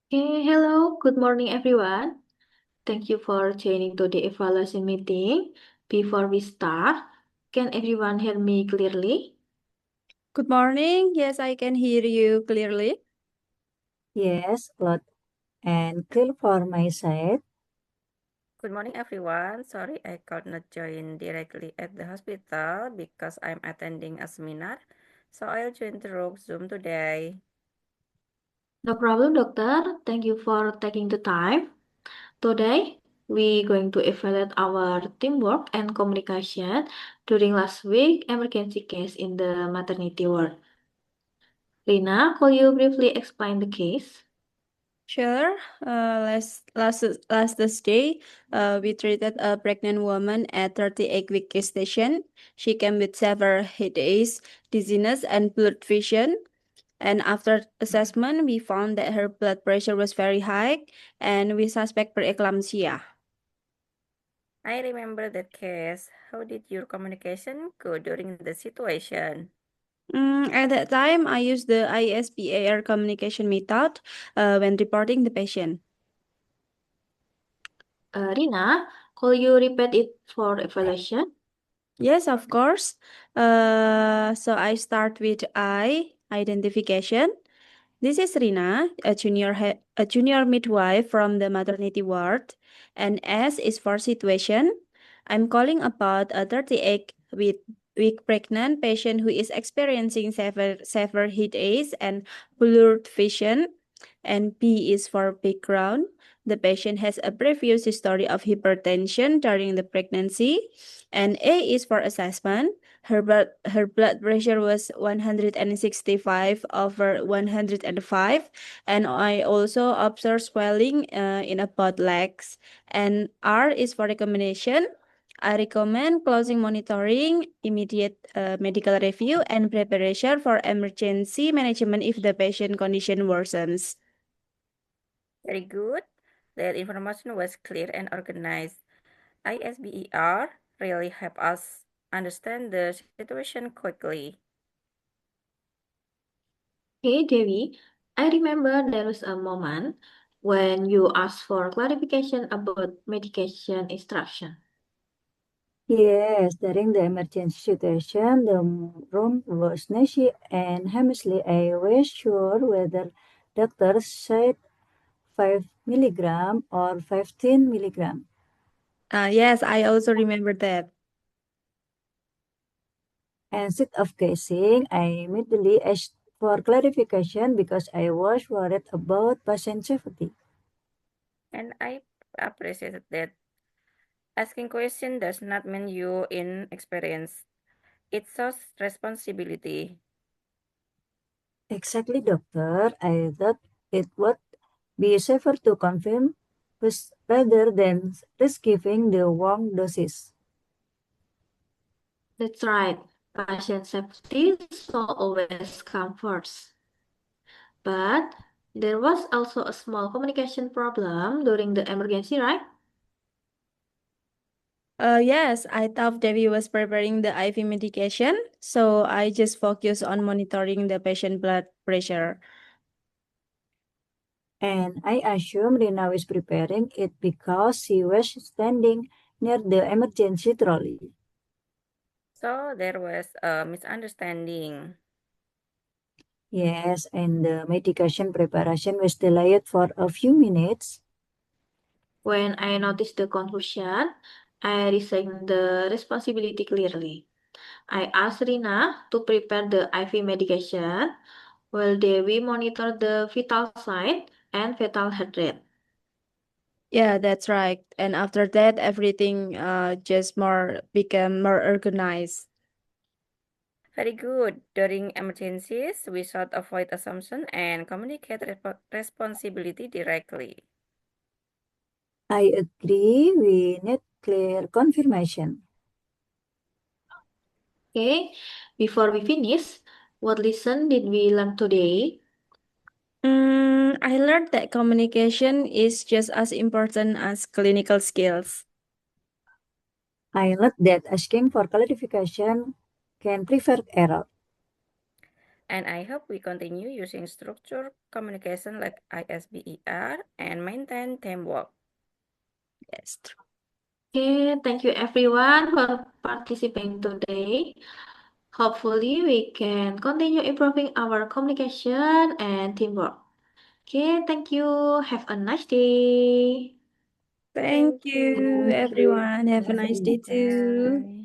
Hello, good morning everyone. Thank you for joining today evaluation meeting. Before we start, can everyone hear me clearly? Good morning. Yes, I can hear you clearly. Yes, loud and clear for my side. Good morning, everyone. Sorry I could not join directly at the hospital because I'm attending a seminar. So I'll join through Zoom today. No problem, doctor. Thank you for taking the time. Today, we going to evaluate our teamwork and communication during last week emergency case in the maternity ward. Rina, could you briefly explain the case? Sure. Last Thursday, we treated a pregnant woman at 38-week gestation. She came with severe headaches, dizziness, and blurred vision. And after assessment, we found that her blood pressure was very high, and we suspect preeclampsia. I remember that case. How did your communication go during the situation? At that time, I used the ISPAR communication method when reporting the patient. Rina, could you repeat it for evaluation? Yes, of course. So I start with identification. This is Rina, a junior midwife from the maternity ward, and S is for situation. I'm calling about a 38 week pregnant patient who is experiencing severe headaches and blurred vision. And P is for background. The patient has a previous history of hypertension during the pregnancy. And A is for assessment. Her blood pressure was 165 over 105. And I also observed swelling in both legs. And R is for recommendation. I recommend closing monitoring, immediate medical review, and preparation for emergency management if the patient condition worsens. Very good. That information was clear and organized. ISBER really helped us understand the situation quickly. Hey Devi, I remember there was a moment when you asked for clarification about medication instruction. Yes, during the emergency situation, the room was noisy and honestly, I was sure whether doctor said 5 milligram or 15 milligram. Yes, I also remember that. And instead of guessing, I immediately asked for clarification because I was worried about patient safety. And I appreciated that. Asking question does not mean you inexperienced. It shows responsibility. Exactly, doctor. I thought it would be safer to confirm rather than risk giving the wrong doses. That's right, patient safety so always come first. But there was also a small communication problem during the emergency, right? Yes, I thought Devi was preparing the IV medication, so I just focused on monitoring the patient blood pressure. And I assume Rina is preparing it because she was standing near the emergency trolley. So there was a misunderstanding. Yes, and the medication preparation was delayed for a few minutes. When I noticed the confusion, I resigned the responsibility clearly. I asked Rina to prepare the IV medication while Devi monitored the vital sign and fetal heart rate. Yeah, that's right. And after that, everything just more became more organized. Very good. During emergencies, we should avoid assumption and communicate responsibility directly. I agree, we need clear confirmation. Okay, before we finish, what lesson did we learn today? I learned that communication is just as important as clinical skills. I learned that asking for clarification can prevent error. And I hope we continue using structured communication like ISBER and maintain teamwork. Yes. Okay, thank you everyone for participating today. Hopefully, we can continue improving our communication and teamwork. Okay, thank you. Have a nice day. Thank you, Thank you. everyone. Have a Have a nice day nice too. Bye.